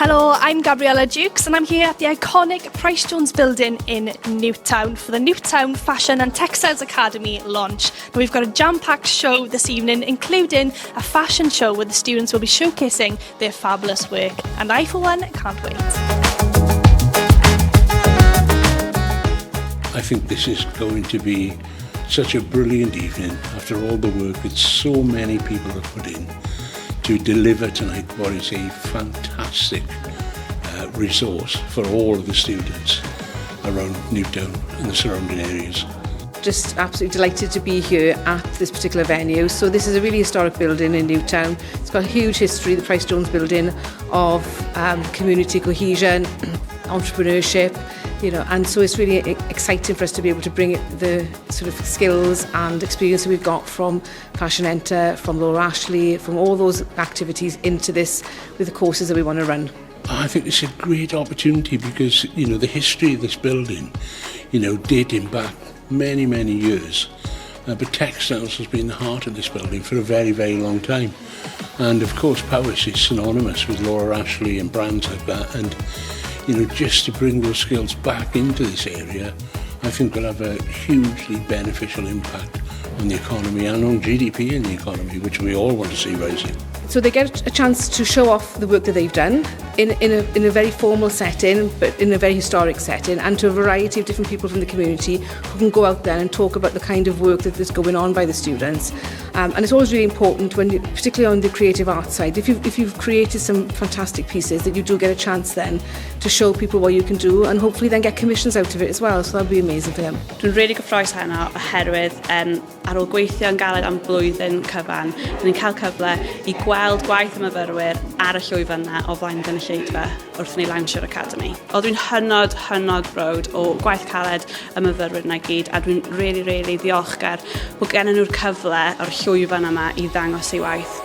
Hello, I'm Gabriella Dukes and I'm here at the iconic Pryce Jones building in Newtown for the Newtown Fashion and Textiles Academy launch. Now, we've got a jam-packed show this evening, including a fashion show where the students will be showcasing their fabulous work, and I for one can't wait. I think this is going to be such a brilliant evening after all the work that so many people have put in to deliver tonight what is a fantastic resource for all of the students around Newtown and the surrounding areas. Just absolutely delighted to be here at this particular venue. So this is a really historic building in Newtown. It's got a huge history, the Pryce Jones building, of community cohesion, entrepreneurship, and so it's really exciting for us to be able to bring the sort of skills and experience that we've got from Fashion Enter, from Laura Ashley, from all those activities into this with the courses that we want to run. I think it's a great opportunity because, the history of this building, dating back many, many years. But textiles has been the heart of this building for a very, very long time. And of course, Powys is synonymous with Laura Ashley and brands like that. And just to bring those skills back into this area, I think will have a hugely beneficial impact on the economy and on GDP in the economy, which we all want to see rising. So they get a chance to show off the work that they've done in a very formal setting, but in a very historic setting, and to a variety of different people from the community who can go out there and talk about the kind of work that is going on by the students. And it's always really important, particularly on the creative arts side, if you've created some fantastic pieces, that you do get a chance then to show people what you can do and hopefully then get commissions out of it as well. So that'd be amazing for them. Dwi'n really gyffrous heno oherwydd ar ôl gweithio yn galed am blwyddyn cyfan, ni'n cael cyfle I gweld gwaith y myfyrwyr ar y llwyfan yna o flaen gynulleidfa wrth ni Lansio Academi. O dwi'n hynod browd o gwaith caled y myfyrwyr yna gyd, a dwi'n really ddiolchgar bod gennyn nhw'r cyfle o'r llwyfan yma I ddangos eu waith.